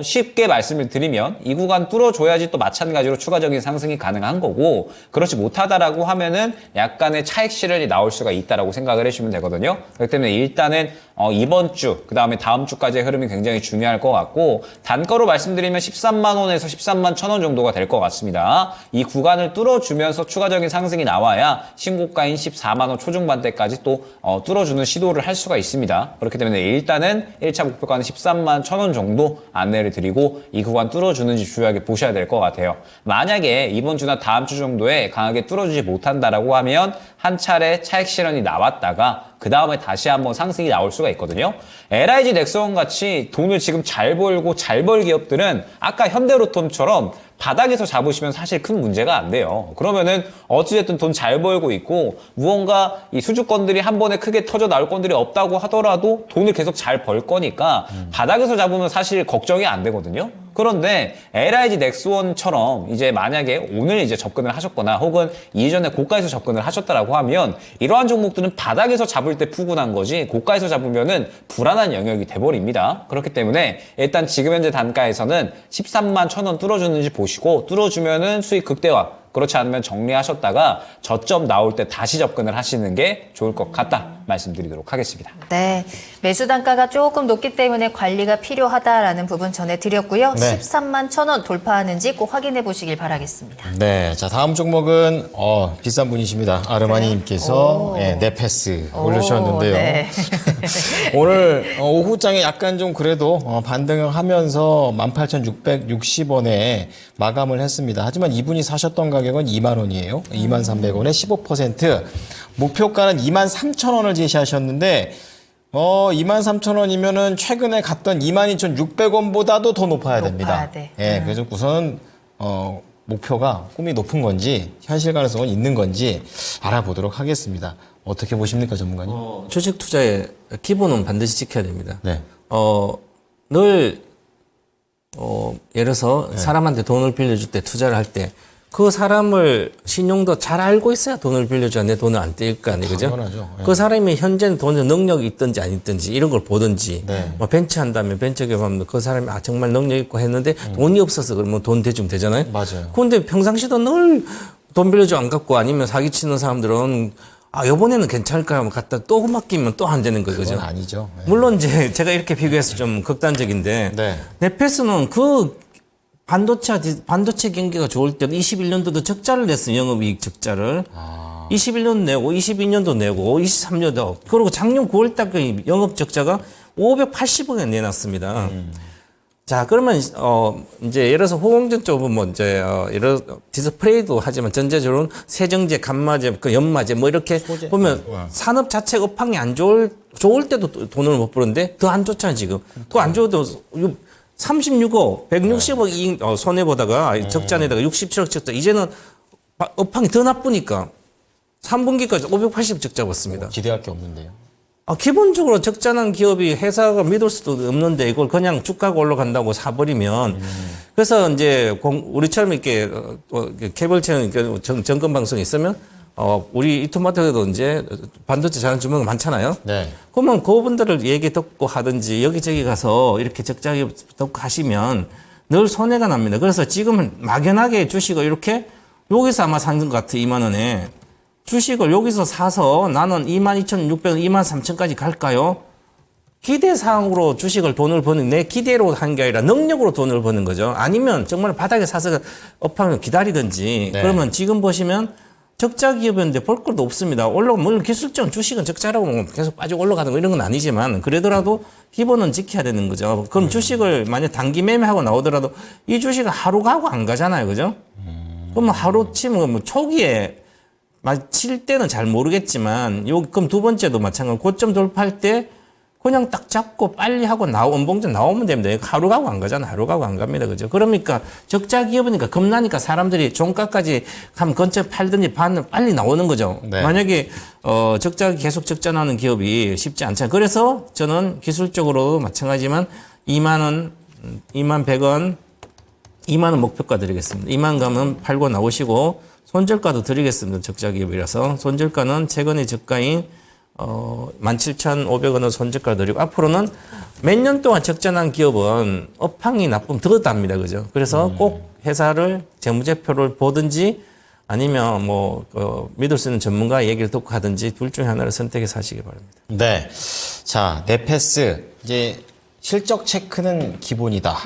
쉽게 말씀을 드리면 이 구간 뚫어줘야지 또 마찬가지로 추가적인 상승이 가능한 거고 그렇지 못하다라고 하면은 약간의 차익 실현이 나올 수가 있다라고 생각을 해주시면 되거든요. 그렇기 때문에 일단은 이번 주, 그 다음에 다음 주까지의 흐름이 굉장히 중요할 것 같고 단가로 말씀드리면 13만 원에서 13만 1천 원 정도가 될 것 같습니다. 이 구간을 뚫어주면서 추가적인 상승이 나와야 신고가인 14만 원 초중반대까지 또 뚫어주는 시도를 할 수가 있습니다. 그렇기 때문에 일단은 1차 목표가는 13만 1천 원 정도 안내를 드리고 이 구간 뚫어주는지 주요하게 보셔야 될 것 같아요. 만약에 이번 주나 다음 주 정도에 강하게 뚫어주지 못한다라고 하면 한 차례 차익 실현이 나왔다가 그 다음에 다시 한번 상승이 나올 수가 있거든요. LIG 넥스원 같이 돈을 지금 잘 벌고 잘 벌 기업들은 아까 현대로템처럼 바닥에서 잡으시면 사실 큰 문제가 안 돼요. 그러면은 어찌됐든 돈 잘 벌고 있고 무언가 이 수주권들이 한 번에 크게 터져 나올 건들이 없다고 하더라도 돈을 계속 잘 벌 거니까 바닥에서 잡으면 사실 걱정이 안 되거든요. 그런데 LIG 넥스원처럼 이제 만약에 오늘 이제 접근을 하셨거나 혹은 이전에 고가에서 접근을 하셨다라고 하면 이러한 종목들은 바닥에서 잡을 때 푸근한 거지 고가에서 잡으면은 불안한 영역이 돼버립니다. 그렇기 때문에 일단 지금 현재 단가에서는 13만 1천 원 뚫어주는지 보시고 뚫어주면은 수익 극대화 그렇지 않으면 정리하셨다가 저점 나올 때 다시 접근을 하시는 게 좋을 것 같다. 말씀드리도록 하겠습니다. 네, 매수 단가가 조금 높기 때문에 관리가 필요하다라는 부분 전해드렸고요. 네. 13만 1,000원 돌파하는지 꼭 확인해 보시길 바라겠습니다. 네, 자 다음 종목은 비싼 분이십니다. 아르마니님께서 오. 네, 네페스 올려주셨는데요. 네. 오늘 오후장에 약간 좀 그래도 반등을 하면서 18,660원에 마감을 했습니다. 하지만 이분이 사셨던 가격은 2만 원이에요. 2만 300원에 15%. 목표가는 2만 3천 원을 제시하셨는데 2만 3천 원이면은 최근에 갔던 22,600원보다도 더 높아야 됩니다. 높아야 돼. 예, 그래서 우선 목표가 꿈이 높은 건지 현실 가능성은 있는 건지 알아보도록 하겠습니다. 어떻게 보십니까, 전문가님? 주식 투자의 기본은 반드시 지켜야 됩니다. 네. 늘 예를 들어서 사람한테 돈을 빌려줄 때 투자를 할 때 그 사람을 신용도 잘 알고 있어야 돈을 빌려줘야 내 돈을 안 떼일 거 아니에요, 그죠? 당연하죠. 예. 그 사람이 현재 돈에 능력이 있든지 안 있든지 이런 걸 보든지 네. 뭐 벤처 한다면 벤처 기업하면 그 사람이 정말 능력 있고 했는데 돈이 없어서 그러면 돈 대주면 되잖아요. 맞아요. 그런데 평상시도 늘 돈 빌려줘 안 갚고 아니면 사기치는 사람들은 이번에는 괜찮을까 하면 갖다 또 맡기면 또 안 되는 거죠. 그건 아니죠. 예. 물론 이제 제가 이렇게 비교해서 좀 극단적인데 네. 네페스는 그 반도체 경기가 좋을 때도 21년도도 적자를 냈어요. 영업이익 적자를. 21년 내고 22년도 내고 23년도 그리고 작년 9월 달 그 영업 적자가 580억에 내놨습니다. 자, 그러면 이제 예를 들어서 호응전 쪽은 뭐 이제 예를 들어 디스플레이도 하지만 전체적으로는 세정제, 감마제, 그 연마제 뭐 이렇게 보면 산업 자체 업황이 안 좋을 때도 돈을 못 버는데 더 안 좋잖아요, 지금. 더 안 좋아도 36억, 160억 이익 손해 보다가 적자 내다가 67억 적자. 이제는 업황이 더 나쁘니까 3분기까지 580억 적자 봤습니다. 기대할 게 없는데요. 기본적으로 적자난 기업이 회사가 믿을 수도 없는데 이걸 그냥 주가가 올라간다고 사버리면 그래서 이제 우리처럼 이렇게 케이블처럼 정권 방송이 있으면 우리 이토마토에도 이제 반도체 자원 주문가 많잖아요. 네. 그러면 그분들을 얘기 듣고 하든지 여기저기 가서 이렇게 적자 기업 듣고 하시면 늘 손해가 납니다. 그래서 지금은 막연하게 주식을 이렇게 여기서 아마 산 것 같아 2만 원에. 주식을 여기서 사서 나는 22,600원, 23,000까지 갈까요? 기대사항으로 주식을 돈을 버는 내 기대로 한 게 아니라 능력으로 돈을 버는 거죠. 아니면 정말 바닥에 사서 업황을 기다리든지 네. 그러면 지금 보시면 적자 기업이었는데 볼 것도 없습니다. 물론 기술적인 주식은 적자라고 뭐 계속 빠지고 올라가는 거 이런 건 아니지만 그러더라도 기본은 지켜야 되는 거죠. 그럼 주식을 만약 단기 매매하고 나오더라도 이 주식은 하루 가고 안 가잖아요. 그죠? 그러면 하루 치면 뭐 초기에 칠 때는 잘 모르겠지만 그럼 두 번째도 마찬가지로 고점 돌파할 때 그냥 딱 잡고 빨리 하고 원봉전 나오면 됩니다. 하루 가고 안 가잖아. 하루 가고 안 갑니다. 그죠? 그러니까 적자 기업이니까 겁나니까 사람들이 종가까지 한 근처 팔든지 받는 빨리 나오는 거죠. 네. 만약에 계속 적자 나는 기업이 쉽지 않잖아요. 그래서 저는 기술적으로 마찬가지지만 2만 원, 2만 100원, 2만 원 목표가 드리겠습니다. 2만 가면 팔고 나오시고 손절가도 드리겠습니다. 적자 기업이라서 손절가는 최근의 저가인 17,500원을 손절가 드리고 앞으로는 몇 년 동안 적자난 기업은 업황이 나쁘면 더 답니다. 그죠? 그래서 꼭 회사를 재무제표를 보든지 아니면 믿을 수 있는 전문가 얘기를 듣고 하든지 둘 중에 하나를 선택해서 하시기 바랍니다. 네. 자, 네페스. 이제 실적 체크는 기본이다.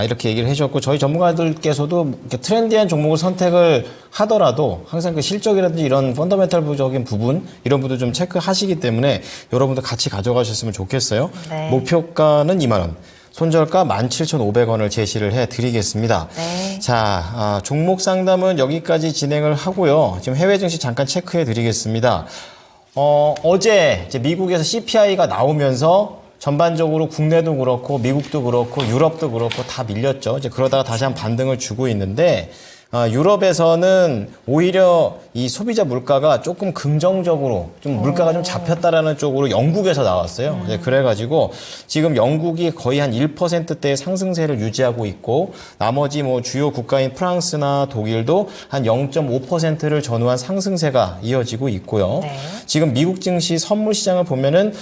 이렇게 얘기를 해주셨고, 저희 전문가들께서도 이렇게 트렌디한 종목을 선택을 하더라도 항상 그 실적이라든지 이런 펀더멘탈적인 부분, 이런 부분도 좀 체크하시기 때문에 여러분들 같이 가져가셨으면 좋겠어요. 네. 목표가는 2만원. 손절가 17,500원을 제시를 해드리겠습니다. 네. 자, 종목 상담은 여기까지 진행을 하고요. 지금 해외 증시 잠깐 체크해드리겠습니다. 어제 이제 미국에서 CPI가 나오면서 전반적으로 국내도 그렇고 미국도 그렇고 유럽도 그렇고 다 밀렸죠. 이제 그러다가 다시 한 반등을 주고 있는데 유럽에서는 오히려 이 소비자 물가가 조금 긍정적으로 좀 물가가 좀 잡혔다라는 쪽으로 영국에서 나왔어요. 이제 그래가지고 지금 영국이 거의 한 1%대의 상승세를 유지하고 있고 나머지 뭐 주요 국가인 프랑스나 독일도 한 0.5%를 전후한 상승세가 이어지고 있고요. 네. 지금 미국 증시 선물 시장을 보면은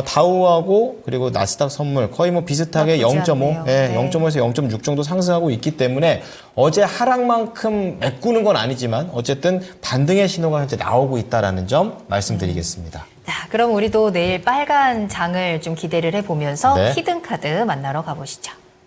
다우하고 그리고 나스닥 선물 거의 뭐 비슷하게 나쁘지 0.5, 않네요. 예, 네. 0.5에서 0.6 정도 상승하고 있기 때문에 어제 하락만큼 그만큼 메꾸는 건 아니지만 어쨌든 반등의 신호가 현재 나오고 있다라는 점 말씀드리겠습니다. 자, 그럼 우리도 내일 빨간 장을 좀 기대를 해보면서 네. 히든 카드 만나러 가보시죠.